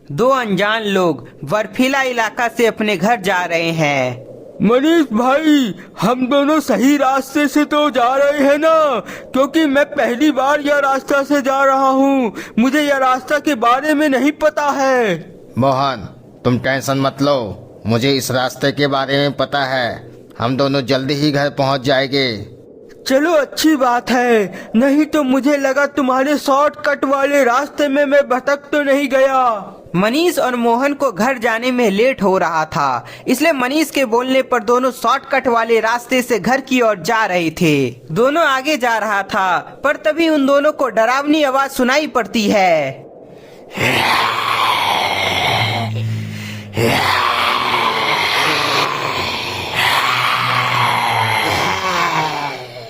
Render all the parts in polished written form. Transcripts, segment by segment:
दो अनजान लोग बर्फीला इलाका से अपने घर जा रहे हैं। मनीष भाई, हम दोनों सही रास्ते से तो जा रहे हैं ना? क्योंकि मैं पहली बार यह रास्ता से जा रहा हूँ, मुझे यह रास्ता के बारे में नहीं पता है। मोहन, तुम टेंशन मत लो, मुझे इस रास्ते के बारे में पता है। हम दोनों जल्दी ही घर पहुँच जाएंगे। चलो अच्छी बात है, नहीं तो मुझे लगा तुम्हारे शॉर्टकट वाले रास्ते में मैं भटक तो नहीं गया। मनीष और मोहन को घर जाने में लेट हो रहा था, इसलिए मनीष के बोलने पर दोनों शॉर्टकट वाले रास्ते से घर की ओर जा रहे थे। दोनों आगे जा रहा था, पर तभी उन दोनों को डरावनी आवाज सुनाई पड़ती है।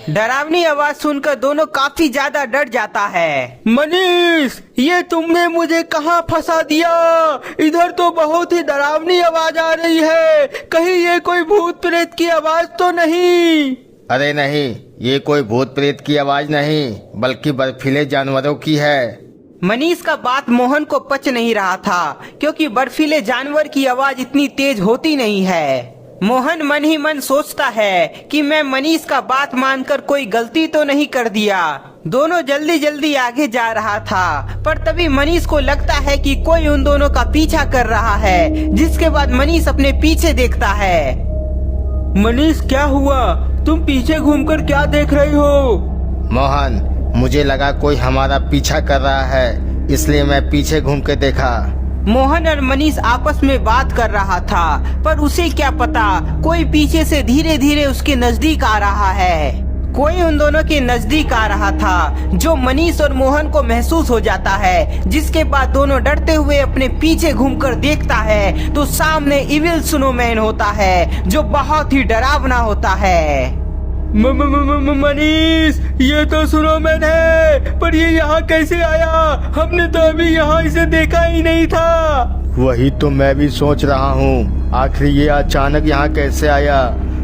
डरावनी आवाज सुनकर दोनों काफी ज्यादा डर जाता है। मनीष, ये तुमने मुझे कहाँ फंसा दिया? इधर तो बहुत ही डरावनी आवाज आ रही है, कहीं ये कोई भूत प्रेत की आवाज तो नहीं? अरे नहीं, ये कोई भूत प्रेत की आवाज नहीं, बल्कि बर्फीले जानवरों की है। मनीष का बात मोहन को पच नहीं रहा था, क्योंकि बर्फीले जानवर की आवाज इतनी तेज होती नहीं है। मोहन मन ही मन सोचता है कि मैं मनीष का बात मानकर कोई गलती तो नहीं कर दिया। दोनों जल्दी जल्दी आगे जा रहा था, पर तभी मनीष को लगता है कि कोई उन दोनों का पीछा कर रहा है, जिसके बाद मनीष अपने पीछे देखता है। मनीष, क्या हुआ? तुम पीछे घूमकर क्या देख रही हो? मोहन, मुझे लगा कोई हमारा पीछा कर रहा है, इसलिए मैं पीछे घूम के देखा। मोहन और मनीष आपस में बात कर रहा था, पर उसे क्या पता कोई पीछे से धीरे धीरे उसके नजदीक आ रहा है। कोई उन दोनों के नजदीक आ रहा था, जो मनीष और मोहन को महसूस हो जाता है, जिसके बाद दोनों डरते हुए अपने पीछे घूमकर देखता है तो सामने इविल स्नोमैन होता है, जो बहुत ही डरावना होता है। मनीष, ये तो स्नोमैन है, पर ये यहाँ कैसे आया? हमने तो अभी यहाँ इसे देखा ही नहीं था। वही तो मैं भी सोच रहा हूँ, आखिर ये अचानक यहाँ कैसे आया,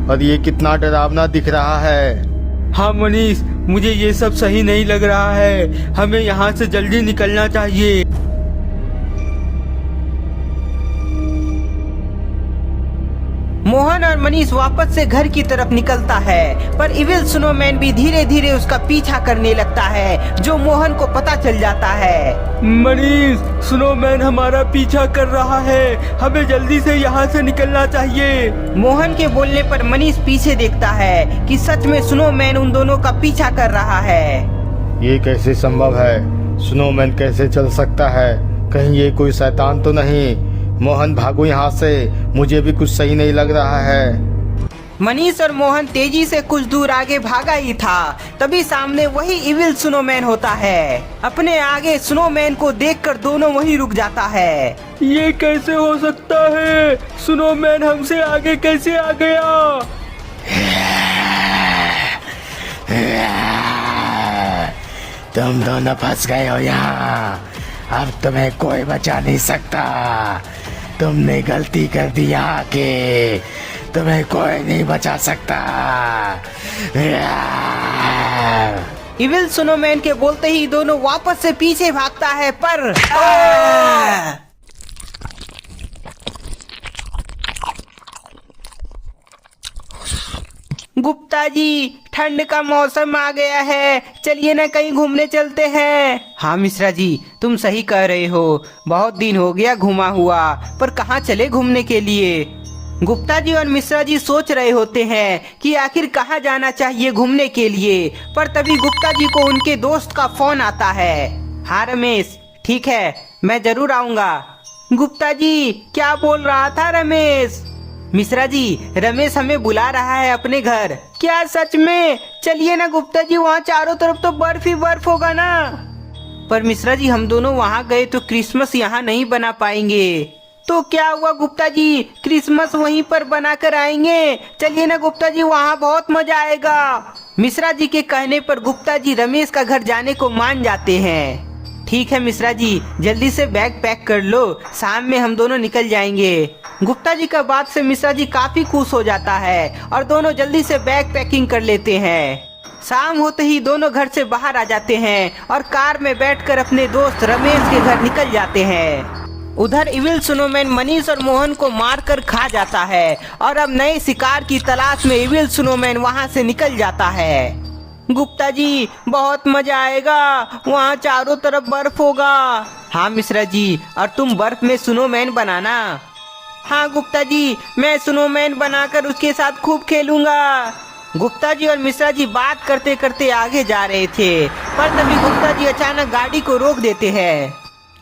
और ये कितना डरावना दिख रहा है। हाँ मनीष, मुझे ये सब सही नहीं लग रहा है, हमें यहाँ से जल्दी निकलना चाहिए। मोहन और मनीष वापस से घर की तरफ निकलता है, पर इविल स्नोमैन भी धीरे धीरे उसका पीछा करने लगता है, जो मोहन को पता चल जाता है। मनीष, स्नोमैन हमारा पीछा कर रहा है, हमें जल्दी से यहाँ से निकलना चाहिए। मोहन के बोलने पर मनीष पीछे देखता है कि सच में स्नोमैन उन दोनों का पीछा कर रहा है। ये कैसे संभव है? स्नोमैन कैसे चल सकता है? कहीं ये कोई शैतान तो नहीं? मोहन, भागो यहाँ से, मुझे भी कुछ सही नहीं लग रहा है। मनीष और मोहन तेजी से कुछ दूर आगे भागा ही था, तभी सामने वही इविल स्नोमैन होता है। अपने आगे स्नोमैन को देखकर दोनों वहीं रुक जाता है। ये कैसे हो सकता है? स्नोमैन हमसे आगे कैसे आ गया? तुम दोनों फंस गए हो यहाँ, अब तुम्हें कोई बचा नहीं सकता। तुमने गलती कर दी आके, तुम्हें कोई नहीं बचा सकता। इविल स्नोमैन के बोलते ही दोनों वापस से पीछे भागता है, पर गुप्ता जी, ठंड का मौसम आ गया है, चलिए ना कहीं घूमने चलते हैं। हाँ मिश्रा जी, तुम सही कह रहे हो, बहुत दिन हो गया घूमा हुआ, पर कहाँ चले घूमने के लिए? गुप्ता जी और मिश्रा जी सोच रहे होते हैं कि आखिर कहाँ जाना चाहिए घूमने के लिए, पर तभी गुप्ता जी को उनके दोस्त का फोन आता है। हाँ रमेश, ठीक है, मैं जरूर आऊँगा। गुप्ता जी, क्या बोल रहा था रमेश? मिश्रा जी, रमेश हमें बुला रहा है अपने घर। क्या सच में? चलिए ना गुप्ता जी, वहाँ चारों तरफ तो बर्फ ही बर्फ होगा ना। पर मिश्रा जी, हम दोनों वहाँ गए तो क्रिसमस यहाँ नहीं बना पाएंगे। तो क्या हुआ गुप्ता जी, क्रिसमस वहीं पर बनाकर आएंगे। चलिए ना गुप्ता जी, वहाँ बहुत मजा आएगा। मिश्रा जी के कहने पर गुप्ता जी रमेश का घर जाने को मान जाते हैं। ठीक है मिश्रा जी, जल्दी से बैग पैक कर लो, शाम में हम दोनों निकल जाएंगे। गुप्ता जी का बात से मिश्रा जी काफी खुश हो जाता है और दोनों जल्दी से बैग पैकिंग कर लेते हैं। शाम होते ही दोनों घर से बाहर आ जाते हैं और कार में बैठकर अपने दोस्त रमेश के घर निकल जाते हैं। उधर इविल स्नोमैन मनीष और मोहन को मारकर खा जाता है और अब नए शिकार की तलाश में इविल स्नोमैन वहां से निकल जाता है। गुप्ता जी बहुत मजा आएगा, वहाँ चारों तरफ बर्फ होगा। हाँ मिश्रा जी, और तुम बर्फ में स्नोमैन बनाना। हाँ गुप्ता जी, मैं स्नोमैन बनाकर उसके साथ खूब खेलूंगा। गुप्ता जी और मिश्रा जी बात करते करते आगे जा रहे थे, पर तभी गुप्ता जी अचानक गाड़ी को रोक देते हैं।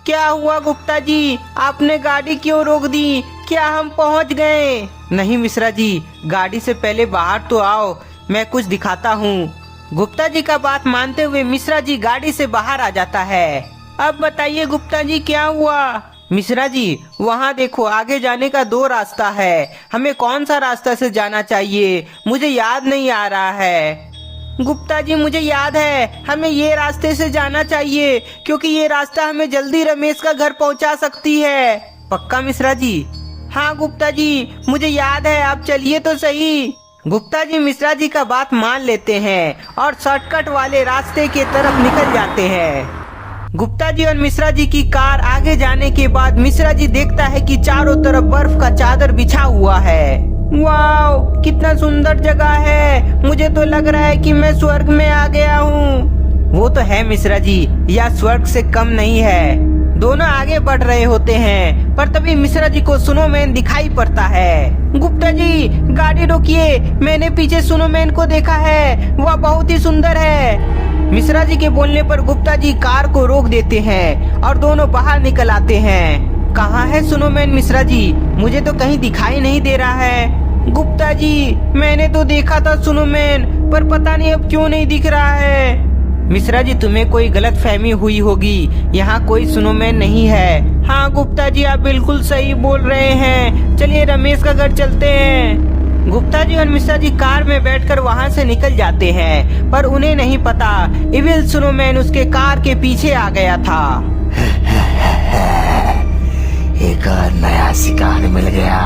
क्या हुआ गुप्ता जी, आपने गाड़ी क्यों रोक दी? क्या हम पहुंच गए? नहीं मिश्रा जी, गाड़ी से पहले बाहर तो आओ, मैं कुछ दिखाता हूँ। गुप्ता जी का बात मानते हुए मिश्रा जी गाड़ी से बाहर आ जाता है। अब बताइए गुप्ता जी क्या हुआ? मिश्रा जी वहाँ देखो, आगे जाने का 2 रास्ता है, हमें कौन सा रास्ता से जाना चाहिए मुझे याद नहीं आ रहा है। गुप्ता जी मुझे याद है, हमें ये रास्ते से जाना चाहिए क्योंकि ये रास्ता हमें जल्दी रमेश का घर पहुंचा सकती है। पक्का मिश्रा जी? हाँ गुप्ता जी मुझे याद है, आप चलिए तो सही। गुप्ता जी मिश्रा जी का बात मान लेते हैं और शॉर्टकट वाले रास्ते के तरफ निकल जाते हैं। गुप्ता जी और मिश्रा जी की कार आगे जाने के बाद मिश्रा जी देखता है कि चारों तरफ बर्फ का चादर बिछा हुआ है। वाव, कितना सुंदर जगह है, मुझे तो लग रहा है कि मैं स्वर्ग में आ गया हूँ। वो तो है मिश्रा जी, यह स्वर्ग से कम नहीं है। दोनों आगे बढ़ रहे होते हैं, पर तभी मिश्रा जी को स्नोमैन दिखाई पड़ता है। गुप्ता जी गाड़ी रोकिए, मैंने पीछे स्नोमैन को देखा है, वह बहुत ही सुंदर है। मिश्रा जी के बोलने पर गुप्ता जी कार को रोक देते हैं और दोनों बाहर निकल आते हैं। कहाँ है स्नोमैन मिश्रा जी? मुझे तो कहीं दिखाई नहीं दे रहा है। गुप्ता जी मैंने तो देखा था स्नोमैन, पर पता नहीं अब क्यों नहीं दिख रहा है। मिश्रा जी तुम्हें कोई गलत फहमी हुई होगी, यहाँ कोई स्नोमैन नहीं है। हाँ गुप्ता जी आप बिल्कुल सही बोल रहे हैं, चलिए रमेश का घर चलते हैं। गुप्ता जी और मिश्रा जी कार में बैठकर वहाँ से निकल जाते हैं, पर उन्हें नहीं पता इविल स्नोमैन उसके कार के पीछे आ गया था। एक और नया शिकार मिल गया।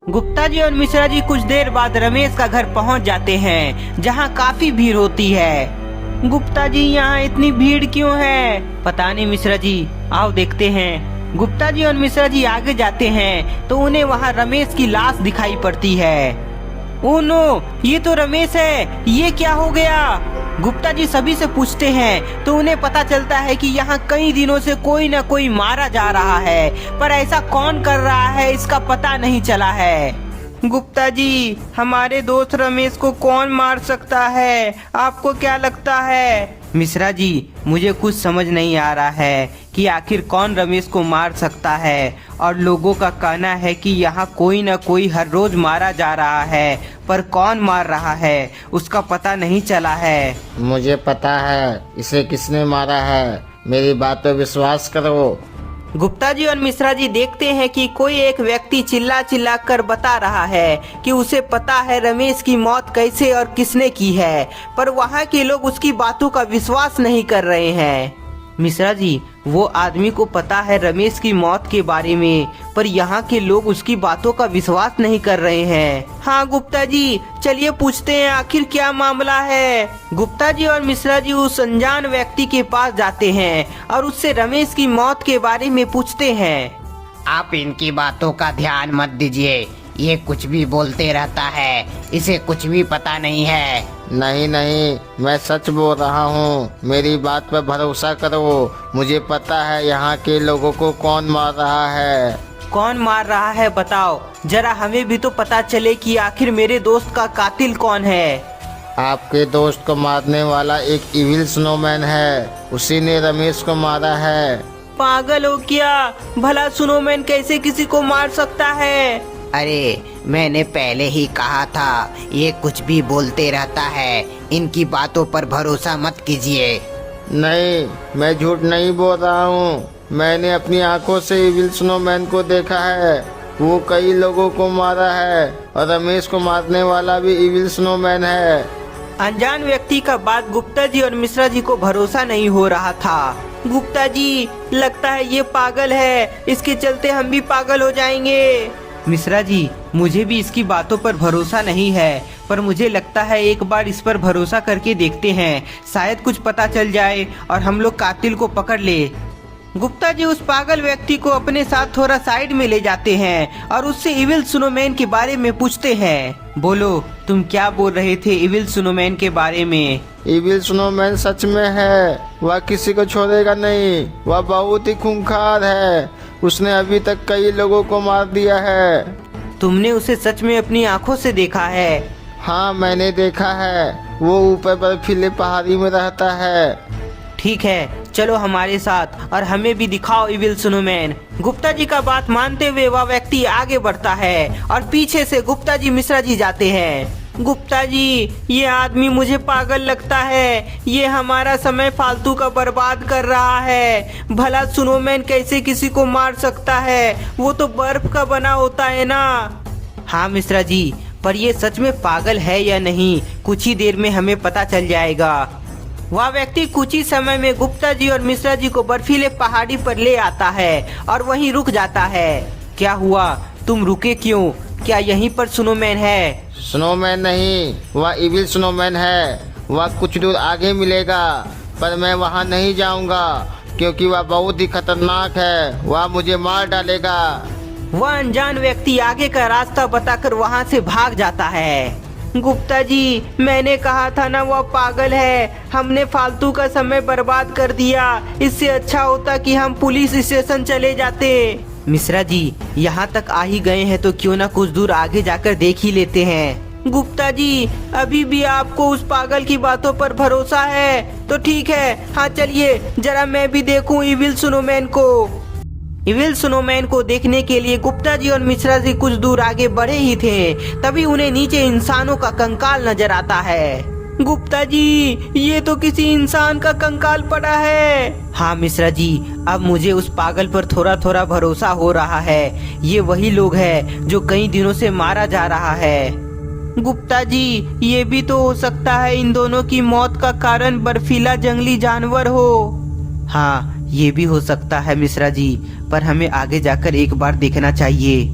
गुप्ता जी और मिश्रा जी कुछ देर बाद रमेश का घर पहुंच जाते हैं, जहां काफी भीड़ होती है। गुप्ता जी यहाँ इतनी भीड़ क्यों है? पता नहीं मिश्रा जी, आओ देखते हैं। गुप्ता जी और मिश्रा जी आगे जाते हैं तो उन्हें वहाँ रमेश की लाश दिखाई पड़ती है। ओह नो, ये तो रमेश है, ये क्या हो गया? गुप्ता जी सभी से पूछते हैं तो उन्हें पता चलता है कि यहाँ कई दिनों से कोई न कोई मारा जा रहा है, पर ऐसा कौन कर रहा है इसका पता नहीं चला है। गुप्ता जी हमारे दोस्त रमेश को कौन मार सकता है, आपको क्या लगता है? मिश्रा जी मुझे कुछ समझ नहीं आ रहा है कि आखिर कौन रमेश को मार सकता है, और लोगों का कहना है कि यहाँ कोई न कोई हर रोज मारा जा रहा है, पर कौन मार रहा है उसका पता नहीं चला है। मुझे पता है इसे किसने मारा है, मेरी बात पे विश्वास करो। गुप्ता जी और मिश्रा जी देखते हैं कि कोई एक व्यक्ति चिल्ला चिल्ला कर बता रहा है कि उसे पता है रमेश की मौत कैसे और किसने की है, पर वहाँ के लोग उसकी बातों का विश्वास नहीं कर रहे हैं। मिश्रा जी वो आदमी को पता है रमेश की मौत के बारे में, पर यहाँ के लोग उसकी बातों का विश्वास नहीं कर रहे हैं। हाँ गुप्ता जी चलिए पूछते हैं आखिर क्या मामला है। गुप्ता जी और मिश्रा जी उस अनजान व्यक्ति के पास जाते हैं और उससे रमेश की मौत के बारे में पूछते हैं। आप इनकी बातों का ध्यान मत दीजिए, ये कुछ भी बोलते रहता है, इसे कुछ भी पता नहीं है। नहीं नहीं, मैं सच बोल रहा हूँ, मेरी बात पर भरोसा करो। मुझे पता है यहाँ के लोगों को कौन मार रहा है। कौन मार रहा है बताओ, जरा हमें भी तो पता चले कि आखिर मेरे दोस्त का कातिल कौन है। आपके दोस्त को मारने वाला एक इविल स्नोमैन है, उसी ने रमेश को मारा है। पागल हो क्या? भला स्नोमैन कैसे किसी को मार सकता है? अरे मैंने पहले ही कहा था, ये कुछ भी बोलते रहता है, इनकी बातों पर भरोसा मत कीजिए। नहीं, मैं झूठ नहीं बोल रहा हूँ, मैंने अपनी आंखों से इविल स्नोमैन को देखा है। वो कई लोगों को मारा है और रमेश को मारने वाला भी इविल स्नोमैन है। अनजान व्यक्ति का बात गुप्ता जी और मिश्रा जी को भरोसा नहीं हो रहा था। गुप्ता जी लगता है ये पागल है, इसके चलते हम भी पागल हो जाएंगे। मिश्रा जी मुझे भी इसकी बातों पर भरोसा नहीं है, पर मुझे लगता है एक बार इस पर भरोसा करके देखते हैं, शायद कुछ पता चल जाए और हम लोग कातिल को पकड़ ले। गुप्ता जी उस पागल व्यक्ति को अपने साथ थोड़ा साइड में ले जाते हैं और उससे इविल स्नोमैन के बारे में पूछते हैं। बोलो, तुम क्या बोल रहे थे इविल स्नोमैन के बारे में? इविल स्नोमैन सच में है, वह किसी को छोड़ेगा नहीं। वह बहुत ही खूंखार है, उसने अभी तक कई लोगों को मार दिया है। तुमने उसे सच में अपनी आंखों से देखा है? हाँ, मैंने देखा है। वो ऊपर बर्फीले पहाड़ी में रहता है। ठीक है, चलो हमारे साथ और हमें भी दिखाओ इविल स्नोमैन। गुप्ता जी का बात मानते हुए वह व्यक्ति आगे बढ़ता है और पीछे से गुप्ता जी मिश्रा जी जाते हैं। गुप्ता जी, ये आदमी मुझे पागल लगता है। ये हमारा समय फालतू का बर्बाद कर रहा है। भला स्नोमैन कैसे किसी को मार सकता है? वो तो बर्फ का बना होता है ना। हाँ मिश्रा जी, पर ये सच में पागल है या नहीं, कुछ ही देर में हमें पता चल जाएगा। वह व्यक्ति कुछ ही समय में गुप्ता जी और मिश्रा जी को बर्फीले पहाड़ी पर ले आता है और वहीं रुक जाता है। क्या हुआ, तुम रुके क्यों? क्या यहीं पर स्नोमैन है? स्नोमैन नहीं, वह इविल स्नोमैन है। वह कुछ दूर आगे मिलेगा, पर मैं वहां नहीं जाऊंगा क्योंकि वह बहुत ही खतरनाक है। वह मुझे मार डालेगा। वह अनजान व्यक्ति आगे का रास्ता बताकर वहां से भाग जाता है। गुप्ता जी, मैंने कहा था ना वह पागल है। हमने फालतू का समय बर्बाद कर दिया। इससे अच्छा होता कि हम पुलिस स्टेशन चले जाते। मिश्रा जी, यहाँ तक आ ही गए हैं तो क्यों ना कुछ दूर आगे जाकर देख ही लेते हैं। गुप्ता जी, अभी भी आपको उस पागल की बातों पर भरोसा है? तो ठीक है, हाँ चलिए, जरा मैं भी देखूं इविल स्नोमैन को। इविल स्नोमैन को देखने के लिए गुप्ता जी और मिश्रा जी कुछ दूर आगे बढ़े ही थे, तभी उन्हें नीचे इंसानों का कंकाल नजर आता है। गुप्ता जी, ये तो किसी इंसान का कंकाल पड़ा है। हाँ मिश्रा जी, अब मुझे उस पागल पर थोड़ा थोड़ा भरोसा हो रहा है। ये वही लोग हैं जो कई दिनों से मारा जा रहा है। गुप्ता जी, ये भी तो हो सकता है इन दोनों की मौत का कारण बर्फीला जंगली जानवर हो। हाँ, ये भी हो सकता है मिश्रा जी, पर हमें आगे जाकर एक बार देखना चाहिए।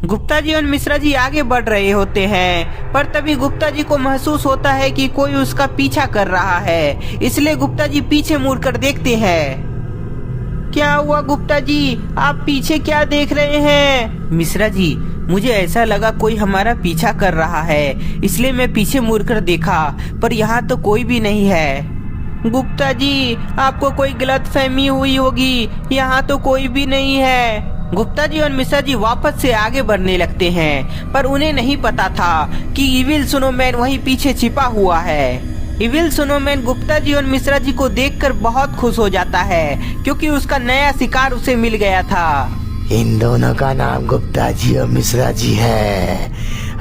गुप्ता जी और मिश्रा जी आगे बढ़ रहे होते हैं, पर तभी गुप्ता जी को महसूस होता है कि कोई उसका पीछा कर रहा है। इसलिए गुप्ता जी पीछे मुड़कर देखते हैं। क्या हुआ गुप्ता जी, आप पीछे क्या देख रहे हैं? मिश्रा जी, मुझे ऐसा लगा कोई हमारा पीछा कर रहा है, इसलिए मैं पीछे मुड़कर देखा, पर यहाँ तो कोई भी नहीं है। गुप्ता जी, आपको कोई गलतफहमी हुई होगी, यहाँ तो कोई भी नहीं है। गुप्ता जी और मिश्रा जी वापस से आगे बढ़ने लगते हैं, पर उन्हें नहीं पता था कि इविल स्नोमैन वहीं पीछे छिपा हुआ है। इविल स्नोमैन गुप्ता जी और मिश्रा जी को देखकर बहुत खुश हो जाता है, क्योंकि उसका नया शिकार उसे मिल गया था। इन दोनों का नाम गुप्ता जी और मिश्रा जी है।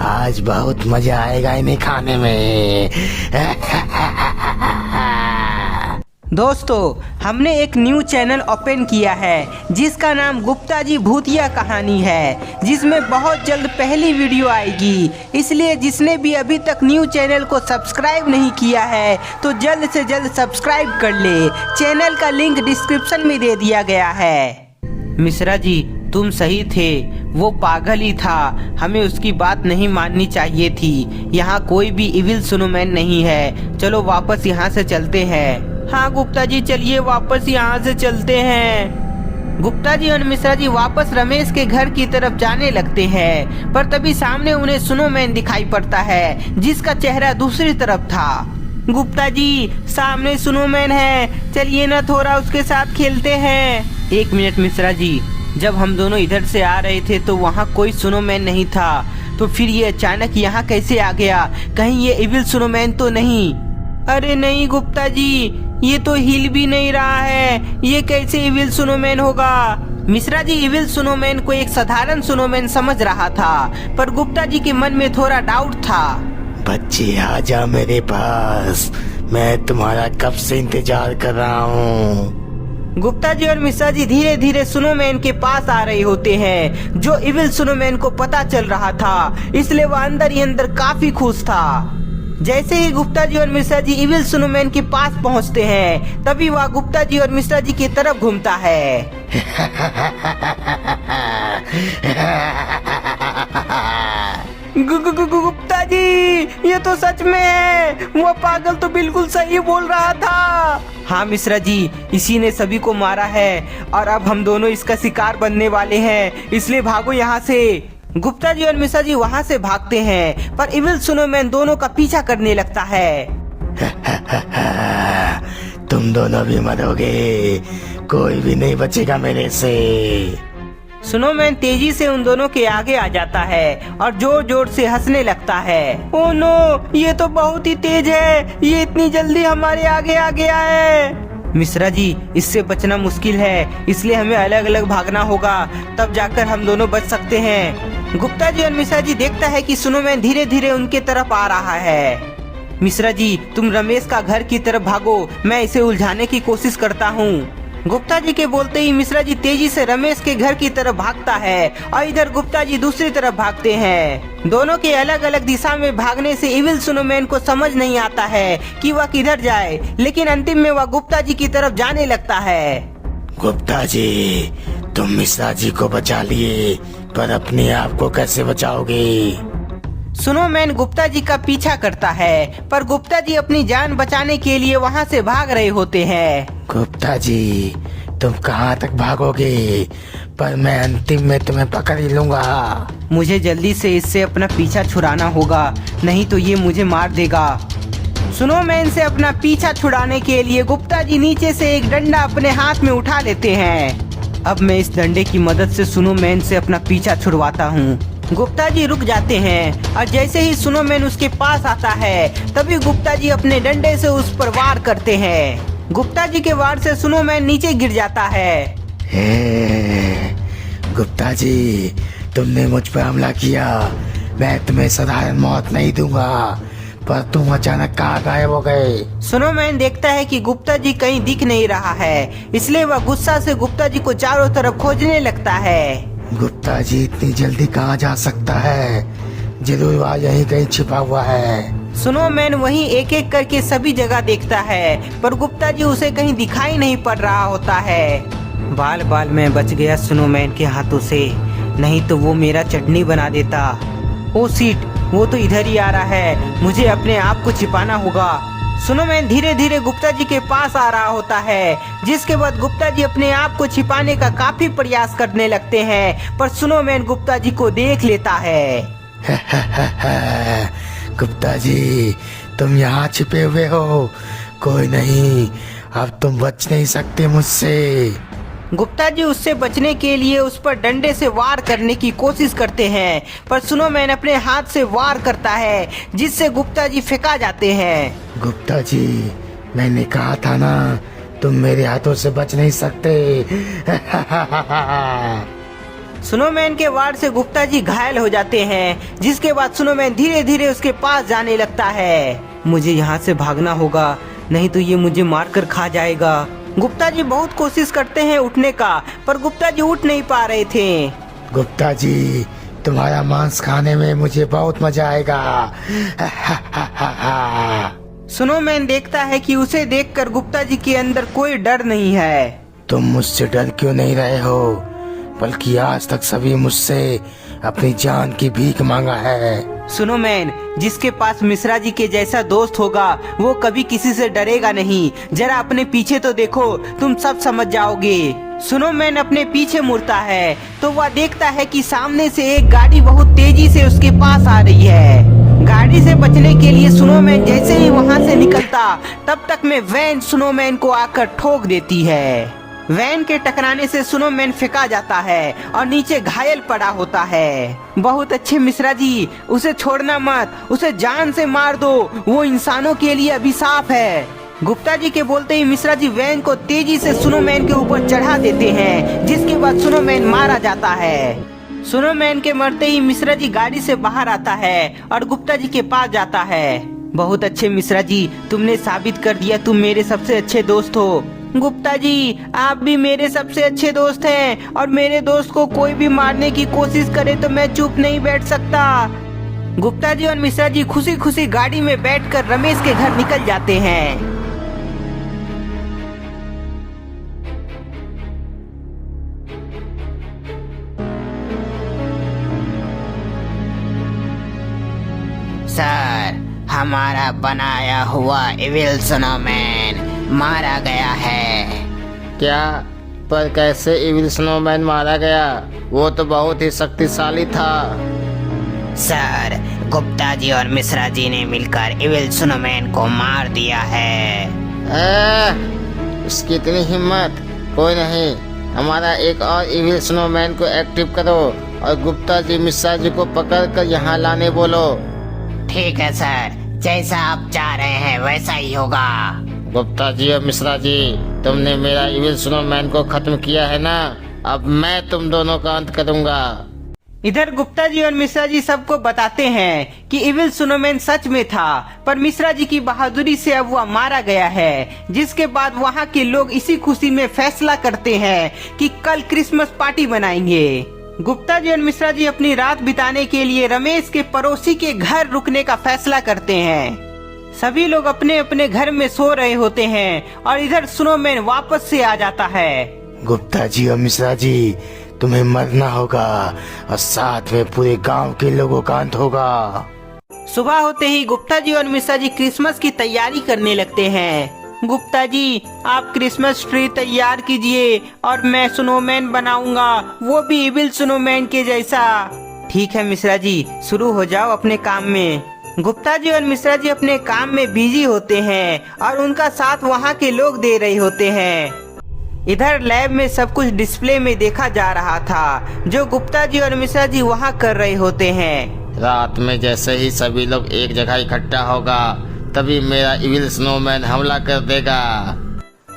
आज बहुत मजा आएगा इन्हें खाने में। दोस्तों, हमने एक न्यू चैनल ओपन किया है जिसका नाम गुप्ता जी भूतिया कहानी है, जिसमें बहुत जल्द पहली वीडियो आएगी। इसलिए जिसने भी अभी तक न्यू चैनल को सब्सक्राइब नहीं किया है तो जल्द से जल्द सब्सक्राइब कर ले। चैनल का लिंक डिस्क्रिप्शन में दे दिया गया है। मिश्रा जी, तुम सही थे, वो पागल ही था। हमें उसकी बात नहीं माननी चाहिए थी। यहाँ कोई भी इविल स्नोमैन नहीं है। चलो वापस यहाँ से चलते हैं। हाँ गुप्ता जी, चलिए वापस यहाँ से चलते हैं। गुप्ता जी और मिश्रा जी वापस रमेश के घर की तरफ जाने लगते हैं, पर तभी सामने उन्हें स्नोमैन दिखाई पड़ता है जिसका चेहरा दूसरी तरफ था। गुप्ता जी, सामने स्नोमैन है, चलिए ना थोड़ा उसके साथ खेलते हैं। एक मिनट मिश्रा जी, जब हम दोनों इधर से आ रहे थे तो वहाँ कोई स्नोमैन नहीं था, तो फिर ये अचानक यहाँ कैसे आ गया? कहीं ये इविल स्नोमैन तो नहीं? अरे नहीं गुप्ता जी, ये तो हिल भी नहीं रहा है। ये कैसे इविल स्नोमैन होगा? मिश्रा जी इविल स्नोमैन को एक साधारण स्नोमैन समझ रहा था, पर गुप्ता जी के मन में थोड़ा डाउट था। बच्चे आ जा मेरे पास, मैं तुम्हारा कब से इंतजार कर रहा हूँ। गुप्ता जी और मिश्रा जी धीरे धीरे स्नोमैन के पास आ रहे होते हैं, जो इविल स्नोमैन को पता चल रहा था, इसलिए वह अंदर ही अंदर काफी खुश था। जैसे ही गुप्ता जी और मिश्रा जी इविल स्नोमैन के पास पहुंचते हैं, तभी वह गुप्ता जी और मिश्रा जी की तरफ घूमता है। गुप्ता जी, ये तो सच में है। वो पागल तो बिल्कुल सही बोल रहा था। हाँ मिश्रा जी, इसी ने सभी को मारा है और अब हम दोनों इसका शिकार बनने वाले हैं, इसलिए भागो यहाँ से। गुप्ता जी और मिश्रा जी वहाँ से भागते हैं पर इविल स्नोमैन दोनों का पीछा करने लगता है। तुम दोनों भी मरोगे, कोई भी नहीं बचेगा मेरे से। स्नोमैन तेजी से उन दोनों के आगे आ जाता है और जोर जोर से हंसने लगता है। ओह नो, ये तो बहुत ही तेज है, ये इतनी जल्दी हमारे आगे आ गया है। मिश्रा जी, इससे बचना मुश्किल है, इसलिए हमें अलग अलग भागना होगा, तब जाकर हम दोनों बच सकते हैं। गुप्ता जी और मिश्रा जी देखता है कि स्नोमैन धीरे धीरे उनके तरफ आ रहा है। मिश्रा जी, तुम रमेश का घर की तरफ भागो, मैं इसे उलझाने की कोशिश करता हूँ। गुप्ता जी के बोलते ही मिश्रा जी तेजी से रमेश के घर की तरफ भागता है और इधर गुप्ता जी दूसरी तरफ भागते हैं। दोनों के अलग अलग दिशा में भागने से इविल स्नोमैन को समझ नहीं आता है कि वह किधर जाए, लेकिन अंतिम में वह गुप्ता जी की तरफ जाने लगता है। गुप्ता जी, तुम मिश्रा जी को बचा लिए, पर अपने आप को कैसे बचाओगे? स्नोमैन गुप्ता जी का पीछा करता है पर गुप्ता जी अपनी जान बचाने के लिए वहाँ से भाग रहे होते हैं। गुप्ता जी, तुम कहाँ तक भागोगे? पर मैं अंतिम में तुम्हें पकड़ ही लूंगा। मुझे जल्दी से इससे अपना पीछा छुड़ाना होगा, नहीं तो ये मुझे मार देगा। स्नोमैन से अपना पीछा छुड़ाने के लिए गुप्ता जी नीचे से एक डंडा अपने हाथ में उठा लेते हैं। अब मैं इस डंडे की मदद से स्नोमैन से अपना पीछा छुड़वाता हूँ। गुप्ता जी रुक जाते हैं और जैसे ही स्नोमैन उसके पास आता है तभी गुप्ता जी अपने डंडे से उस पर वार करते हैं। गुप्ता जी के वार से स्नोमैन नीचे गिर जाता है। गुप्ता जी, तुमने मुझ पर हमला किया, मैं तुम्हें साधारण मौत नहीं दूंगा, पर तुम अचानक कहाँ गायब हो गए? स्नोमैन देखता है कि गुप्ता जी कहीं दिख नहीं रहा है, इसलिए वह गुस्सा से गुप्ता जी को चारों तरफ खोजने लगता है। गुप्ता जी इतनी जल्दी कहाँ जा सकता है? जरूर वहाँ यहीं कहीं छिपा हुआ है। स्नोमैन वहीं एक एक करके सभी जगह देखता है पर गुप्ता जी उसे कहीं दिखाई नहीं पड़ रहा होता है। बाल बाल में बच गया स्नोमैन के हाथों से, नहीं तो वो मेरा चटनी बना देता। ओ सीट, वो तो इधर ही आ रहा है, मुझे अपने आप को छिपाना होगा। स्नोमैन धीरे धीरे गुप्ता जी के पास आ रहा होता है, जिसके बाद गुप्ता जी अपने आप को छिपाने का काफी प्रयास करने लगते हैं पर स्नोमैन गुप्ता जी को देख लेता है। गुप्ता जी, तुम यहाँ छिपे हुए हो, कोई नहीं, अब तुम बच नहीं सकते मुझसे। गुप्ता जी उससे बचने के लिए उस पर डंडे से वार करने की कोशिश करते हैं पर स्नोमैन अपने हाथ से वार करता है, जिससे गुप्ता जी फेंका जाते हैं। गुप्ता जी, मैंने कहा था ना, तुम मेरे हाथों से बच नहीं सकते। स्नोमैन के वार से गुप्ता जी घायल हो जाते हैं, जिसके बाद स्नोमैन धीरे धीरे उसके पास जाने लगता है। मुझे यहाँ से भागना होगा, नहीं तो ये मुझे मारकर खा जाएगा। गुप्ता जी बहुत कोशिश करते हैं उठने का पर गुप्ता जी उठ नहीं पा रहे थे। गुप्ता जी, तुम्हारा मांस खाने में मुझे बहुत मजा आएगा। स्नोमैन देखता है कि उसे देखकर गुप्ता जी के अंदर कोई डर नहीं है। तुम मुझसे डर क्यों नहीं रहे हो? बल्कि आज तक सभी मुझसे अपनी जान की भीख मांगा है। स्नोमैन, जिसके पास मिश्रा जी के जैसा दोस्त होगा वो कभी किसी से डरेगा नहीं। जरा अपने पीछे तो देखो, तुम सब समझ जाओगे। स्नोमैन अपने पीछे मुड़ता है तो वह देखता है कि सामने से एक गाड़ी बहुत तेजी से उसके पास आ रही है। गाड़ी से बचने के लिए स्नोमैन जैसे ही वहां से निकलता तब तक में वैन स्नोमैन को आकर ठोक देती है। वैन के टकराने से स्नोमैन फेंका जाता है और नीचे घायल पड़ा होता है। बहुत अच्छे मिश्रा जी, उसे छोड़ना मत, उसे जान से मार दो, वो इंसानों के लिए अभिशाप है। गुप्ता जी के बोलते ही मिश्रा जी वैन को तेजी से स्नोमैन के ऊपर चढ़ा देते हैं, जिसके बाद स्नोमैन मारा जाता है। स्नोमैन के मरते ही मिश्रा जी गाड़ी से बाहर आता है और गुप्ता जी के पास जाता है। बहुत अच्छे मिश्रा जी, तुमने साबित कर दिया तुम मेरे सबसे अच्छे दोस्त हो। गुप्ता जी, आप भी मेरे सबसे अच्छे दोस्त हैं और मेरे दोस्त को कोई भी मारने की कोशिश करे तो मैं चुप नहीं बैठ सकता। गुप्ता जी और मिश्रा जी खुशी खुशी गाड़ी में बैठकर रमेश के घर निकल जाते हैं। सर, हमारा बनाया हुआ इविल स्नोमैन मारा गया है। क्या? पर कैसे इविल स्नोमैन मारा गया? वो तो बहुत ही शक्तिशाली था। सर, गुप्ता जी और मिश्रा जी ने मिलकर इविल स्नोमैन को मार दिया है। उसकी इतनी हिम्मत! कोई नहीं, हमारा एक और इविल स्नोमैन को एक्टिव करो और गुप्ता जी मिश्रा जी को पकड़ कर यहाँ लाने बोलो। ठीक है सर, जैसा आप चाह रहे हैं वैसा ही होगा। गुप्ता जी और मिश्रा जी, तुमने मेरा इविल स्नोमैन को खत्म किया है ना, अब मैं तुम दोनों का अंत करूंगा। इधर गुप्ता जी और मिश्रा जी सबको बताते हैं कि इविल स्नोमैन सच में था, पर मिश्रा जी की बहादुरी से अब वह मारा गया है। जिसके बाद वहाँ के लोग इसी खुशी में फैसला करते हैं कि कल क्रिसमस पार्टी मनाएंगे। गुप्ता जी और मिश्रा जी अपनी रात बिताने के लिए रमेश के पड़ोसी के घर रुकने का फैसला करते हैं। सभी लोग अपने अपने घर में सो रहे होते हैं और इधर स्नोमैन वापस से आ जाता है। गुप्ता जी और मिश्रा जी, तुम्हें मरना होगा और साथ में पूरे गांव के लोगों का अंत होगा। सुबह होते ही गुप्ता जी और मिश्रा जी क्रिसमस की तैयारी करने लगते हैं। गुप्ता जी, आप क्रिसमस ट्री तैयार कीजिए और मैं स्नोमैन बनाऊंगा, वो भी इविल स्नोमैन के जैसा। ठीक है मिश्रा जी, शुरू हो जाओ अपने काम में। गुप्ता जी और मिश्रा जी अपने काम में बिजी होते हैं और उनका साथ वहाँ के लोग दे रहे होते हैं। इधर लैब में सब कुछ डिस्प्ले में देखा जा रहा था जो गुप्ता जी और मिश्रा जी वहाँ कर रहे होते हैं। रात में जैसे ही सभी लोग एक जगह इकट्ठा होगा, तभी मेरा इविल स्नोमैन हमला कर देगा।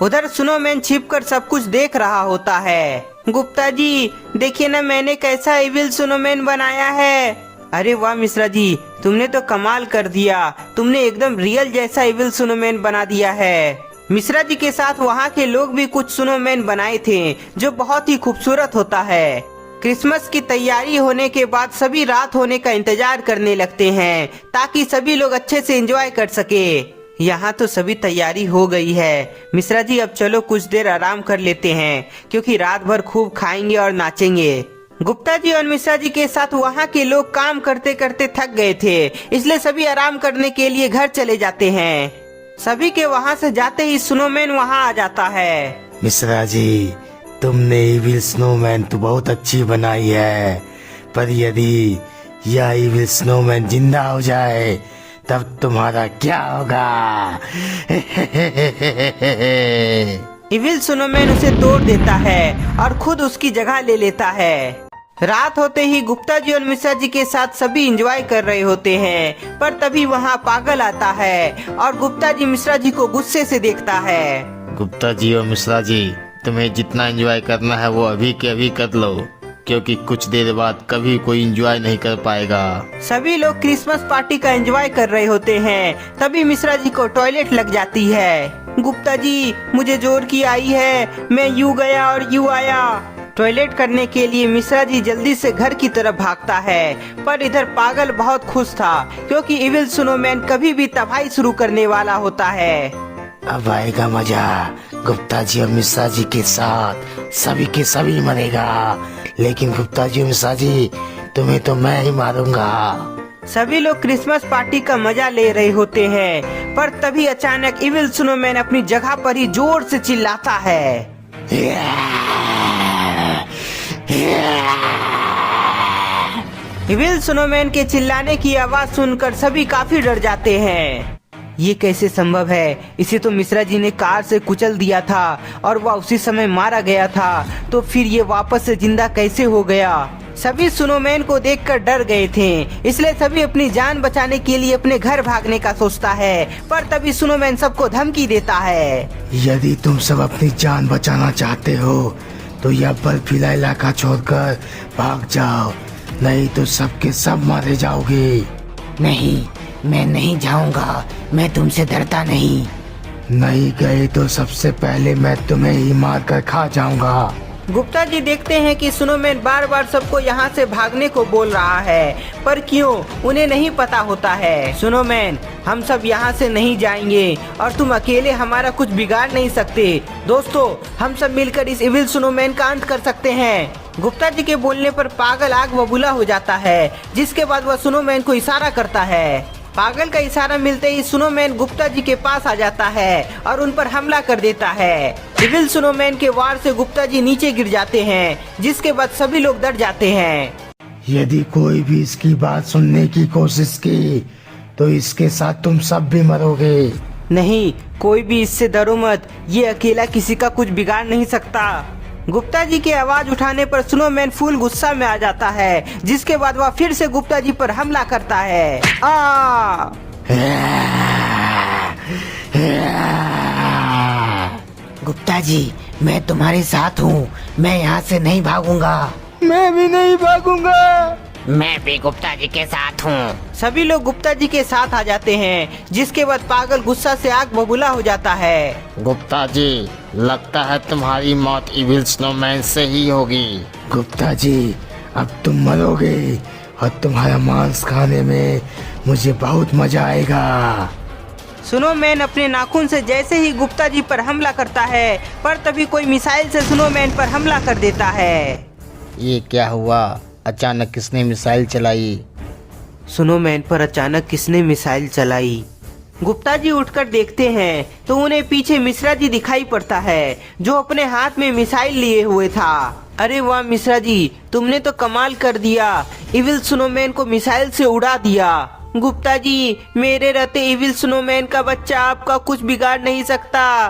उधर स्नोमैन छिपकर सब कुछ देख रहा होता है। गुप्ता जी, देखिए ना मैंने कैसा इविल स्नोमैन बनाया है। अरे वाह मिश्रा जी, तुमने तो कमाल कर दिया, तुमने एकदम रियल जैसा इविल स्नोमैन बना दिया है। मिश्रा जी के साथ वहाँ के लोग भी कुछ स्नोमैन बनाए थे जो बहुत ही खूबसूरत होता है। क्रिसमस की तैयारी होने के बाद सभी रात होने का इंतजार करने लगते हैं ताकि सभी लोग अच्छे से एंजॉय कर सके। यहाँ तो सभी तैयारी हो गई है। मिश्रा जी, अब चलो कुछ देर आराम कर लेते हैं क्योंकि रात भर खूब खाएंगे और नाचेंगे। गुप्ता जी और मिश्रा जी के साथ वहाँ के लोग काम करते करते थक गए थे, इसलिए सभी आराम करने के लिए घर चले जाते हैं। सभी के वहाँ से जाते ही स्नोमैन वहाँ आ जाता है। मिश्रा जी, तुमने इविल स्नोमैन तो बहुत अच्छी बनाई है, पर यदि यह इविल स्नोमैन जिंदा हो जाए तब तुम्हारा क्या होगा? इविल स्नोमैन उसे तोड़ देता है और खुद उसकी जगह ले लेता है। रात होते ही गुप्ता जी और मिश्रा जी के साथ सभी एंजॉय कर रहे होते हैं, पर तभी वहाँ पागल आता है और गुप्ता जी मिश्रा जी को गुस्से से देखता है। गुप्ता जी और मिश्रा जी, तुम्हें जितना एंजॉय करना है वो अभी के अभी कर लो, क्योंकि कुछ देर बाद कभी कोई एंजॉय नहीं कर पाएगा। सभी लोग क्रिसमस पार्टी का एंजॉय कर रहे होते हैं, तभी मिश्रा जी को टॉयलेट लग जाती है। गुप्ता जी, मुझे जोर की आई है, मैं यूँ गया और यूँ आया। टॉयलेट करने के लिए मिश्रा जी जल्दी से घर की तरफ भागता है, पर इधर पागल बहुत खुश था क्योंकि इविल स्नोमैन कभी भी तबाही शुरू करने वाला होता है। अब आएगा मजा। गुप्ता जी और मिश्रा जी के साथ सभी के सभी मरेगा, लेकिन गुप्ता जी और मिश्रा जी, तुम्हें तो मैं ही मारूंगा। सभी लोग क्रिसमस पार्टी का मजा ले रहे होते हैं, पर तभी अचानक इविल स्नोमैन अपनी जगह पर ही जोर से चिल्लाता है। इविल स्नोमैन के चिल्लाने की आवाज सुनकर सभी काफी डर जाते हैं। ये कैसे संभव है? इसे तो मिश्रा जी ने कार से कुचल दिया था और वह उसी समय मारा गया था, तो फिर ये वापस से जिंदा कैसे हो गया? सभी स्नोमैन को देखकर डर गए थे, इसलिए सभी अपनी जान बचाने के लिए अपने घर भागने का सोचता है, पर तभी स्नोमैन सबको धमकी देता है। यदि तुम सब अपनी जान बचाना चाहते हो तो यह बर्फीला इलाका छोड़कर भाग जाओ, नहीं तो सबके सब मारे जाओगे। नहीं, मैं नहीं जाऊंगा, मैं तुमसे डरता नहीं। नहीं गए तो सबसे पहले मैं तुम्हें ही मार कर खा जाऊंगा। गुप्ता जी देखते हैं कि स्नोमैन बार बार सबको यहाँ से भागने को बोल रहा है, पर क्यों उन्हें नहीं पता होता है। स्नोमैन, हम सब यहाँ से नहीं जाएंगे और तुम अकेले हमारा कुछ बिगाड़ नहीं सकते। दोस्तों, हम सब मिलकर इस इविल स्नोमैन का अंत कर सकते हैं। गुप्ता जी के बोलने पर पागल आग बबूला हो जाता है, जिसके बाद वह स्नोमैन को इशारा करता है। पागल का इशारा मिलते ही स्नोमैन गुप्ता जी के पास आ जाता है और उन पर हमला कर देता है। इविल स्नोमैन के वार से गुप्ता जी नीचे गिर जाते हैं, जिसके बाद सभी लोग डर जाते हैं। यदि कोई भी इसकी बात सुनने की कोशिश की तो इसके साथ तुम सब भी मरोगे। नहीं, कोई भी इससे डरो मत, ये अकेला किसी का कुछ बिगाड़ नहीं सकता। गुप्ता जी की आवाज उठाने पर स्नोमैन फुल गुस्सा में आ जाता है, जिसके बाद वह फिर से गुप्ता जी पर हमला करता है। गुप्ता जी, मैं तुम्हारे साथ हूँ, मैं यहाँ से नहीं भागूंगा। मैं भी नहीं भागूंगा। मैं भी गुप्ता जी के साथ हूँ। सभी लोग गुप्ता जी के साथ आ जाते हैं, जिसके बाद पागल गुस्सा से आग बबूला हो जाता है। गुप्ता जी, लगता है तुम्हारी मौत इविल स्नोमैन से ही होगी। गुप्ता जी, अब तुम मरोगे और तुम्हारा मांस खाने में मुझे बहुत मजा आएगा। स्नोमैन अपने नाखून से जैसे ही गुप्ता जी पर हमला करता है, पर तभी कोई मिसाइल से स्नोमैन पर हमला कर देता है। ये क्या हुआ? अचानक किसने मिसाइल चलाई? स्नोमैन पर अचानक किसने मिसाइल चलाई? गुप्ता जी उठकर देखते हैं तो उन्हें पीछे मिश्रा जी दिखाई पड़ता है, जो अपने हाथ में मिसाइल लिए हुए था। अरे वाह मिश्रा जी, तुमने तो कमाल कर दिया, इविल स्नोमैन को मिसाइल से उड़ा दिया। गुप्ता जी, मेरे रहते इविल स्नोमैन का बच्चा आपका कुछ बिगाड़ नहीं सकता।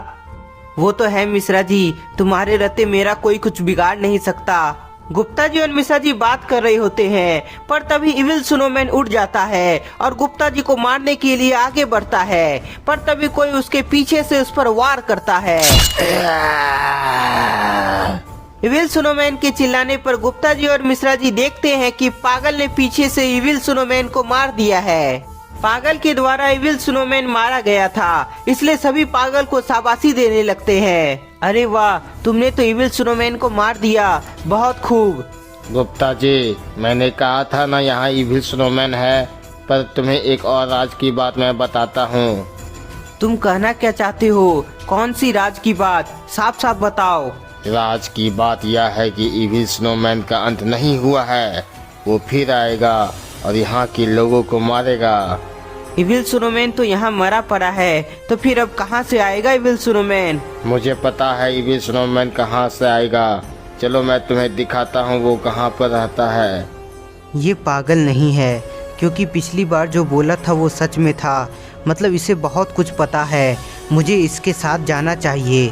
वो तो है मिश्रा जी, तुम्हारे रहते मेरा कोई कुछ बिगाड़ नहीं सकता। गुप्ता जी और मिश्रा जी बात कर रहे होते हैं, पर तभी इविल स्नोमैन उठ जाता है और गुप्ता जी को मारने के लिए आगे बढ़ता है, पर तभी कोई उसके पीछे से उस पर वार करता है। इविल स्नोमैन के चिल्लाने पर गुप्ता जी और मिश्रा जी देखते हैं कि पागल ने पीछे से इविल स्नोमैन को मार दिया है। पागल के द्वारा इविल स्नोमैन मारा गया था, इसलिए सभी पागल को शाबाशी देने लगते हैं। अरे वाह, तुमने तो इविल स्नोमैन को मार दिया, बहुत खूब। गुप्ता जी, मैंने कहा था ना यहाँ इविल स्नोमैन है, पर तुम्हें एक और राज की बात मैं बताता हूँ। तुम कहना क्या चाहते हो? कौन सी राज की बात? साफ साफ बताओ। राज की बात यह है कि इविल स्नोमैन का अंत नहीं हुआ है, वो फिर आएगा और यहाँ के लोगों को मारेगा। इविल स्नोमैन तो यहाँ मरा पड़ा है, तो फिर अब कहाँ से आएगा इविल स्नोमैन? मुझे पता है इविल स्नोमैन कहाँ से आएगा। चलो मैं तुम्हें दिखाता हूँ वो कहाँ पर रहता है। ये पागल नहीं है, क्योंकि पिछली बार जो बोला था वो सच में था। मतलब इसे बहुत कुछ पता है, मुझे इसके साथ जाना चाहिए।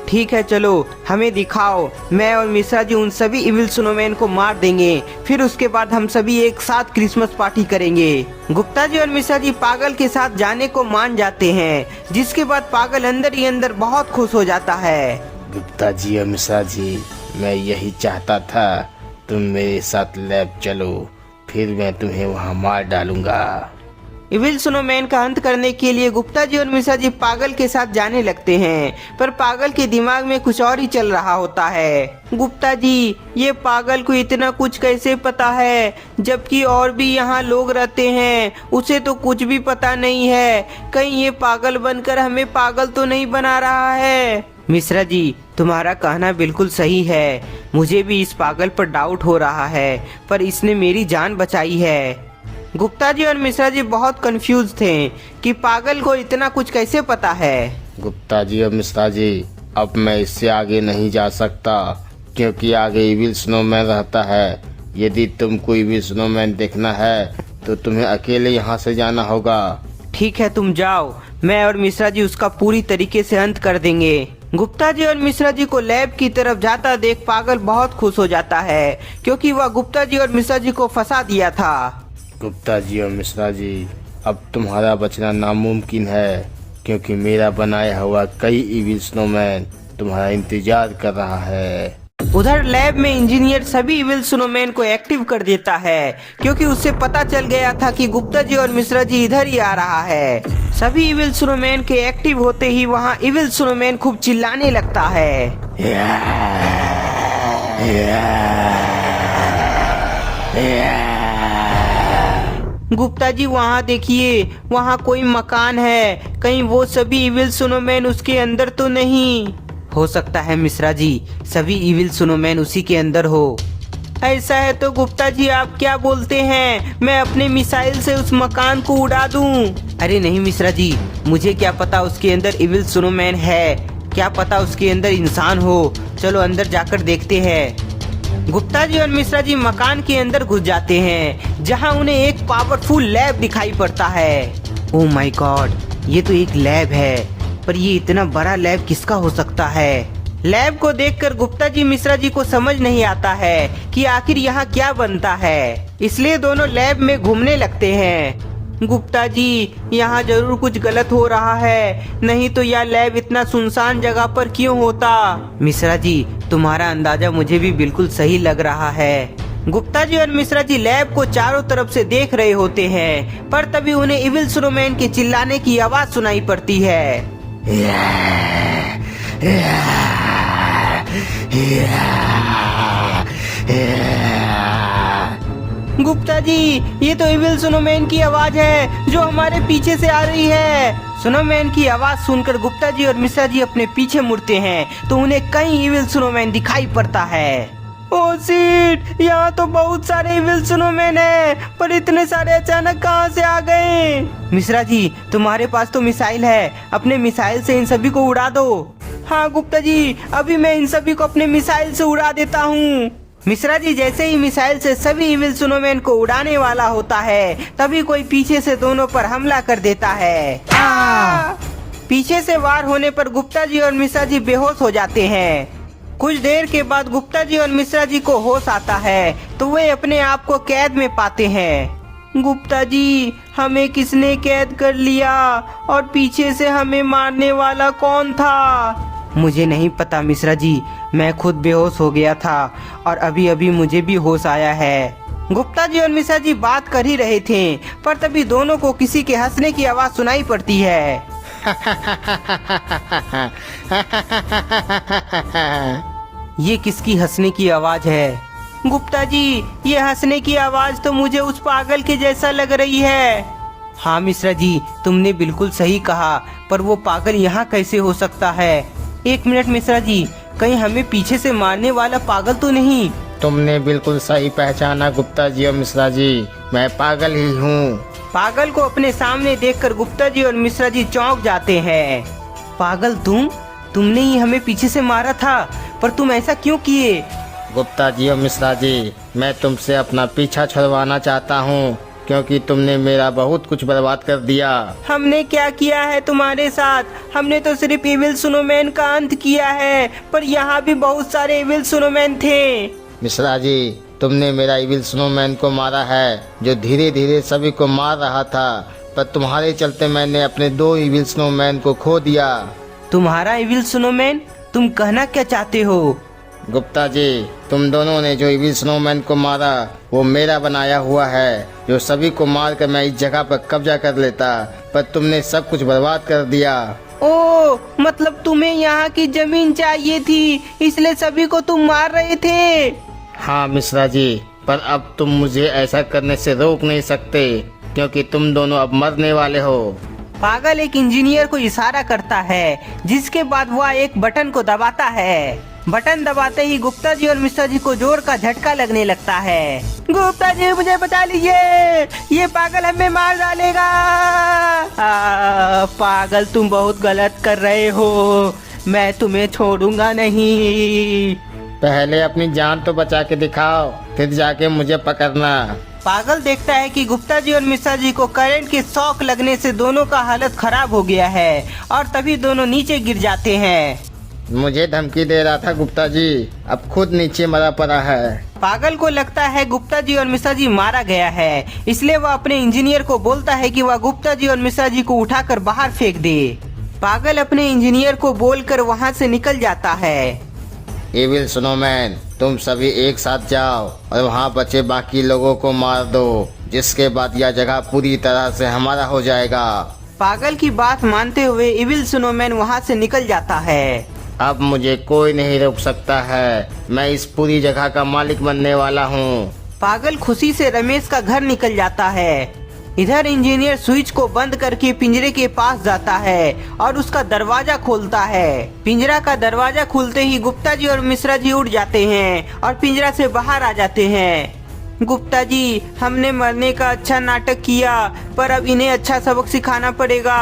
ठीक है, चलो हमें दिखाओ। मैं और मिश्रा जी उन सभी इविल स्नोमैन को मार देंगे, फिर उसके बाद हम सभी एक साथ क्रिसमस पार्टी करेंगे। गुप्ता जी और मिश्रा जी पागल के साथ जाने को मान जाते हैं, जिसके बाद पागल अंदर ही अंदर बहुत खुश हो जाता है। गुप्ता जी और मिश्रा जी, मैं यही चाहता था, तुम मेरे साथ लैब चलो, फिर मैं तुम्हें वहाँ मार डालूंगा। इविल स्नोमैन का अंत करने के लिए गुप्ता जी और मिश्रा जी पागल के साथ जाने लगते हैं, पर पागल के दिमाग में कुछ और ही चल रहा होता है। गुप्ता जी, ये पागल को इतना कुछ कैसे पता है, जबकि और भी यहाँ लोग रहते हैं, उसे तो कुछ भी पता नहीं है। कहीं ये पागल बनकर हमें पागल तो नहीं बना रहा है? मिश्रा जी, तुम्हारा कहना बिल्कुल सही है, मुझे भी इस पागल पर डाउट हो रहा है, पर इसने मेरी जान बचाई है। गुप्ता जी और मिश्रा जी बहुत कंफ्यूज थे कि पागल को इतना कुछ कैसे पता है। गुप्ता जी और मिश्रा जी, अब मैं इससे आगे नहीं जा सकता, क्योंकि आगे इविल स्नोमैन रहता है। यदि तुमको इविल स्नोमैन देखना है तो तुम्हें अकेले यहाँ से जाना होगा। ठीक है, तुम जाओ, मैं और मिश्रा जी उसका पूरी तरीके से अंत कर देंगे। गुप्ता जी और मिश्रा जी को लैब की तरफ जाता देख पागल बहुत खुश हो जाता है, क्योंकि वह गुप्ता जी और मिश्रा जी को फंसा दिया था। गुप्ता जी और मिश्रा जी, अब तुम्हारा बचना नामुमकिन है, क्योंकि मेरा बनाया हुआ कई इविल स्नोमैन तुम्हारा इंतजार कर रहा है। उधर लैब में इंजीनियर सभी इविल स्नोमैन को एक्टिव कर देता है, क्योंकि उससे पता चल गया था कि गुप्ता जी और मिश्रा जी इधर ही आ रहा है। सभी इविल स्नोमैन के एक्टिव होते ही वहाँ इविल स्नोमैन खूब चिल्लाने लगता है। गुप्ता जी, वहाँ देखिए, वहाँ कोई मकान है, कहीं वो सभी इविल स्नोमैन उसके अंदर तो नहीं? हो सकता है मिश्रा जी, सभी इविल स्नोमैन उसी के अंदर हो। ऐसा है तो गुप्ता जी आप क्या बोलते हैं, मैं अपने मिसाइल से उस मकान को उड़ा दूं? अरे नहीं मिश्रा जी, मुझे क्या पता उसके अंदर इविल स्नोमैन है, क्या पता उसके अंदर इंसान हो। चलो अंदर जाकर देखते हैं। गुप्ता जी और मिश्रा जी मकान के अंदर घुस जाते हैं, जहां उन्हें एक पावरफुल लैब दिखाई पड़ता है। ओह माय गॉड, ये तो एक लैब है, पर ये इतना बड़ा लैब किसका हो सकता है? लैब को देखकर गुप्ता जी मिश्रा जी को समझ नहीं आता है कि आखिर यहाँ क्या बनता है, इसलिए दोनों लैब में घूमने लगते हैं। गुप्ता जी, यहाँ जरूर कुछ गलत हो रहा है, नहीं तो यह लैब इतना सुनसान जगह पर क्यों होता? मिश्रा जी, तुम्हारा अंदाजा मुझे भी बिल्कुल सही लग रहा है। गुप्ता जी और मिश्रा जी लैब को चारों तरफ से देख रहे होते हैं, पर तभी उन्हें इविल स्नोमैन के चिल्लाने की आवाज सुनाई पड़ती है। गुप्ता जी, ये तो इविल स्नोमैन की आवाज है जो हमारे पीछे से आ रही है। स्नोमैन की आवाज सुनकर गुप्ता जी और मिश्रा जी अपने पीछे मुड़ते हैं तो उन्हें कई इविल स्नोमैन दिखाई पड़ता है। ओ सीट, यहाँ तो बहुत सारे इविल स्नोमैन हैं, पर इतने सारे अचानक कहाँ से आ गए? मिश्रा जी, तुम्हारे पास तो मिसाइल है, अपने मिसाइल से इन सभी को उड़ा दो। हाँ गुप्ता जी, अभी मैं इन सभी को अपने मिसाइल से उड़ा देता हूँ। मिश्रा जी जैसे ही मिसाइल से सभी इविल स्नोमैन को उड़ाने वाला होता है, तभी कोई पीछे से दोनों पर हमला कर देता है। पीछे से वार होने पर गुप्ता जी और मिश्रा जी बेहोश हो जाते हैं। कुछ देर के बाद गुप्ता जी और मिश्रा जी को होश आता है तो वे अपने आप को कैद में पाते हैं। गुप्ता जी, हमें किसने कैद कर लिया और पीछे से हमें मारने वाला कौन था? मुझे नहीं पता मिश्रा जी, मैं खुद बेहोश हो गया था और अभी अभी मुझे भी होश आया है। गुप्ता जी और मिश्रा जी बात कर ही रहे थे, पर तभी दोनों को किसी के हंसने की आवाज सुनाई पड़ती है। ये किसकी हंसने की आवाज है? गुप्ता जी, ये हंसने की आवाज तो मुझे उस पागल के जैसा लग रही है। हाँ मिश्रा जी, तुमने बिल्कुल सही कहा, पर वो पागल यहाँ कैसे हो सकता है? एक मिनट मिश्रा जी, कहीं हमें पीछे से मारने वाला पागल तो नहीं? तुमने बिल्कुल सही पहचाना गुप्ता जी और मिश्रा जी, मैं पागल ही हूँ। पागल को अपने सामने देखकर गुप्ता जी और मिश्रा जी चौंक जाते हैं। पागल तुमने ही हमें पीछे से मारा था, पर तुम ऐसा क्यों किए? गुप्ता जी और मिश्रा जी, मैं तुमसे अपना पीछा छुड़वाना चाहता हूँ, क्योंकि तुमने मेरा बहुत कुछ बर्बाद कर दिया। हमने क्या किया है तुम्हारे साथ? हमने तो सिर्फ इविल स्नोमैन का अंत किया है, पर यहाँ भी बहुत सारे इविल स्नोमैन थे। मिश्रा जी, तुमने मेरा इविल स्नोमैन को मारा है, जो धीरे धीरे सभी को मार रहा था, पर तुम्हारे चलते मैंने अपने 2 इविल स्नोमैन को खो दिया। तुम्हारा इविल स्नोमैन? तुम कहना क्या चाहते हो? गुप्ता जी, तुम दोनों ने जो इविल स्नोमैन को मारा वो मेरा बनाया हुआ है, जो सभी को मार कर मैं इस जगह पर कब्जा कर लेता, पर तुमने सब कुछ बर्बाद कर दिया। ओ, मतलब तुम्हें यहाँ की जमीन चाहिए थी, इसलिए सभी को तुम मार रहे थे? हाँ मिश्रा जी, पर अब तुम मुझे ऐसा करने से रोक नहीं सकते, क्योंकि तुम दोनों अब मरने वाले हो। पागल एक इंजीनियर को इशारा करता है, जिसके बाद वह एक बटन को दबाता है। बटन दबाते ही गुप्ता जी और मिश्रा जी को जोर का झटका लगने लगता है। गुप्ता जी, मुझे बचा लीजिए, ये पागल हमें मार डालेगा। पागल, तुम बहुत गलत कर रहे हो, मैं तुम्हें छोड़ूंगा नहीं। पहले अपनी जान तो बचा के दिखाओ, फिर जाके मुझे पकड़ना। पागल देखता है कि गुप्ता जी और मिश्रा जी को करंट के शॉक लगने से दोनों का हालत खराब हो गया है और तभी दोनों नीचे गिर जाते हैं। मुझे धमकी दे रहा था गुप्ता जी, अब खुद नीचे मरा पड़ा है। पागल को लगता है गुप्ता जी और मिश्रा जी मारा गया है, इसलिए वह अपने इंजीनियर को बोलता है कि वह गुप्ता जी और मिश्रा जी को उठाकर बाहर फेंक दे। पागल अपने इंजीनियर को बोलकर वहां से निकल जाता है। इविल स्नोमैन, तुम सभी एक साथ जाओ और वहाँ बचे बाकी लोगों को मार दो, जिसके बाद यह जगह पूरी तरह से हमारा हो जाएगा। पागल की बात मानते हुए इविल स्नोमैन वहाँ से निकल जाता है। अब मुझे कोई नहीं रोक सकता है, मैं इस पूरी जगह का मालिक बनने वाला हूँ। पागल खुशी से रमेश का घर निकल जाता है। इधर इंजीनियर स्विच को बंद करके पिंजरे के पास जाता है और उसका दरवाजा खोलता है। पिंजरा का दरवाजा खुलते ही गुप्ता जी और मिश्रा जी उठ जाते हैं और पिंजरा से बाहर आ जाते हैं। गुप्ता जी, हमने मरने का अच्छा नाटक किया, पर अब इन्हें अच्छा सबक सिखाना पड़ेगा।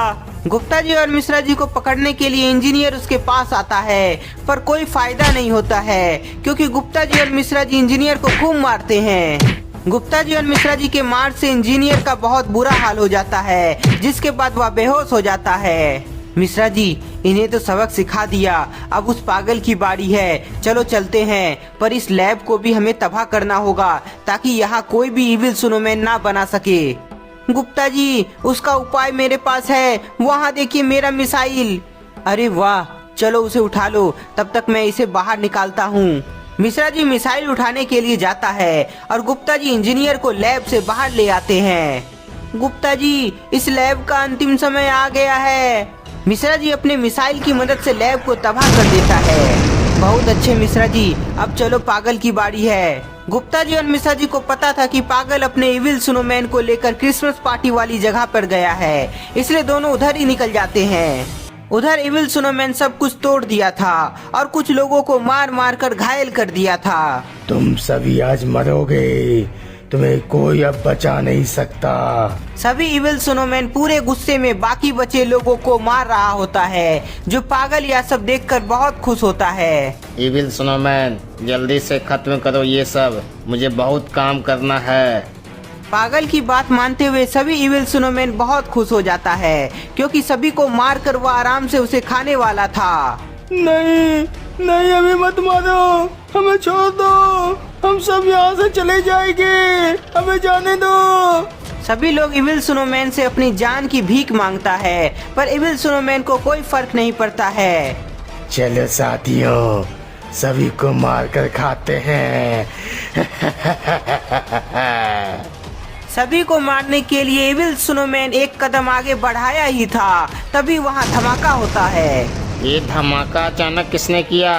गुप्ता जी और मिश्रा जी को पकड़ने के लिए इंजीनियर उसके पास आता है, पर कोई फायदा नहीं होता है क्योंकि गुप्ता जी और मिश्रा जी इंजीनियर को खूब मारते हैं। गुप्ता जी और मिश्रा जी के मार से इंजीनियर का बहुत बुरा हाल हो जाता है, जिसके बाद वह बेहोश हो जाता है। मिश्रा जी, इन्हें तो सबक सिखा दिया, अब उस पागल की बारी है, चलो चलते हैं। पर इस लैब को भी हमें तबाह करना होगा ताकि यहाँ कोई भी इविल स्नोमैन ना बना सके। गुप्ता जी, उसका उपाय मेरे पास है, वहाँ देखिए मेरा मिसाइल। अरे वाह, चलो उसे उठा लो, तब तक मैं इसे बाहर निकालता हूँ। मिश्रा जी मिसाइल उठाने के लिए जाता है और गुप्ता जी इंजीनियर को लैब से बाहर ले आते हैं। गुप्ता जी, इस लैब का अंतिम समय आ गया है। मिश्रा जी अपने मिसाइल की मदद से लैब को तबाह कर देता है। बहुत अच्छे मिश्रा जी, अब चलो पागल की बारी है। गुप्ता जी और मिश्रा जी को पता था कि पागल अपने इविल स्नोमैन को लेकर क्रिसमस पार्टी वाली जगह पर गया है, इसलिए दोनों उधर ही निकल जाते हैं। उधर इविल स्नोमैन सब कुछ तोड़ दिया था और कुछ लोगों को मार मार कर घायल कर दिया था। तुम सभी आज मरोगे, तुम्हें कोई अब बचा नहीं सकता। सभी इविल स्नोमैन पूरे गुस्से में बाकी बचे लोगों को मार रहा होता है, जो पागल यह सब देखकर बहुत खुश होता है। इविल स्नोमैन, जल्दी से खत्म करो ये सब, मुझे बहुत काम करना है। पागल की बात मानते हुए सभी इविल स्नोमैन बहुत खुश हो जाता है, क्योंकि सभी को मार कर वह आराम से उसे खाने वाला था। नहीं नहीं, हमें मत मारो, हमें छोड़ दो, हम सब यहाँ से चले जाएंगे, हमें जाने दो। सभी लोग इविल स्नोमैन से अपनी जान की भीख मांगता है, पर इविल स्नोमैन को कोई फर्क नहीं पड़ता है। चलो साथियों, सभी को मार कर खाते हैं। सभी को मारने के लिए इविल स्नोमैन एक कदम आगे बढ़ाया ही था, तभी वहाँ धमाका होता है। ये धमाका अचानक किसने किया?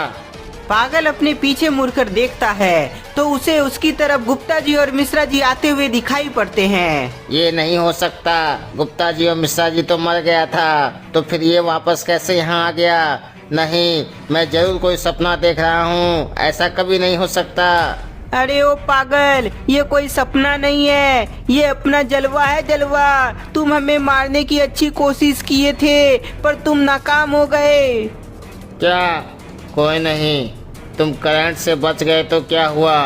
पागल अपने पीछे मुड़कर देखता है तो उसे उसकी तरफ गुप्ता जी और मिश्रा जी आते हुए दिखाई पड़ते हैं। ये नहीं हो सकता, गुप्ता जी और मिश्रा जी तो मर गया था, तो फिर ये वापस कैसे यहाँ आ गया? नहीं, मैं जरूर कोई सपना देख रहा हूँ, ऐसा कभी नहीं हो सकता। अरे ओ पागल, ये कोई सपना नहीं है, ये अपना जलवा है, जलवा। तुम हमें मारने की अच्छी कोशिश किए थे, पर तुम नाकाम हो गए। क्या? कोई नहीं, तुम करंट से बच गए तो क्या हुआ,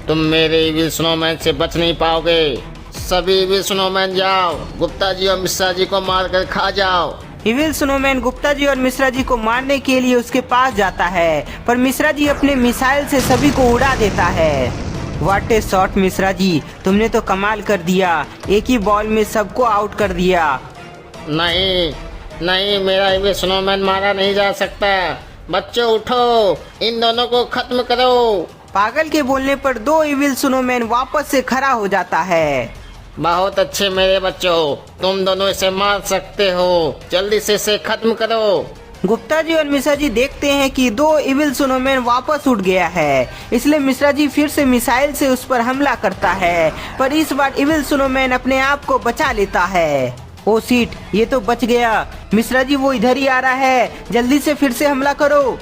तुम मेरे इविल स्नोमैन से बच नहीं पाओगे। सभी इविल स्नोमैन जाओ, गुप्ता जी और मिश्रा जी को मार कर खा जाओ। इविल स्नोमैन गुप्ता जी और मिश्रा जी को मारने के लिए उसके पास जाता है, पर मिश्रा जी अपने मिसाइल से सभी को उड़ा देता है। What A shot Mishra ji, तुमने तो कमाल कर दिया, एक ही बॉल में सबको आउट कर दिया। नहीं नहीं, मेरा इविल स्नोमैन मारा नहीं जा सकता। बच्चों उठो, इन दोनों को खत्म करो। पागल के बोलने पर दो इविल स्नोमैन वापस से खड़ा हो जाता है। बहुत अच्छे मेरे बच्चों, तुम दोनों इसे मार सकते हो, जल्दी से इसे खत्म करो। गुप्ता जी और मिश्रा जी देखते हैं कि दो इविल स्नोमैन वापस उठ गया है, इसलिए मिश्रा जी फिर से मिसाइल से उस पर हमला करता है, पर इस बार इविल स्नोमैन अपने आप को बचा लेता है। ओ सीट, ये तो बच गया। मिश्रा जी, वो इधर ही आ रहा है, जल्दी से फिर से हमला करो।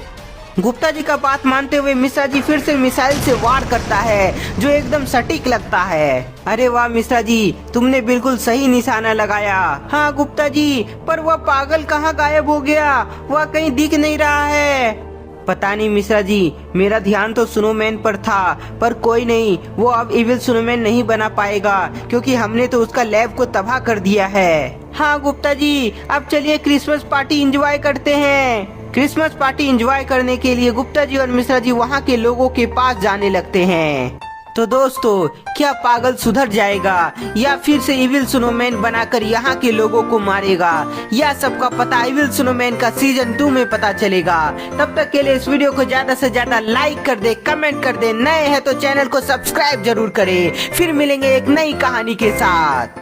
गुप्ता जी का बात मानते हुए मिश्रा जी फिर से मिसाइल से वार करता है, जो एकदम सटीक लगता है। अरे वाह मिश्रा जी, तुमने बिल्कुल सही निशाना लगाया। हाँ गुप्ता जी, पर वह पागल कहाँ गायब हो गया, वह कहीं दिख नहीं रहा है। पता नहीं मिश्रा जी, मेरा ध्यान तो स्नोमैन पर था, पर कोई नहीं, वो अब इविल स्नोमैन नहीं बना पाएगा, क्योंकि हमने तो उसका लैब को तबाह कर दिया है। हाँ गुप्ता जी, अब चलिए क्रिसमस पार्टी एंजॉय करते हैं। क्रिसमस पार्टी एंजॉय करने के लिए गुप्ता जी और मिश्रा जी वहाँ के लोगों के पास जाने लगते हैं। तो दोस्तों, क्या पागल सुधर जाएगा या फिर से इविल स्नोमैन बनाकर यहाँ के लोगों को मारेगा? यह सबका पता इविल स्नोमैन का सीजन 2 में पता चलेगा। तब तक के लिए इस वीडियो को ज्यादा से ज्यादा लाइक कर दे, कमेंट कर दे, नए हैं तो चैनल को सब्सक्राइब जरूर करे। फिर मिलेंगे एक नई कहानी के साथ।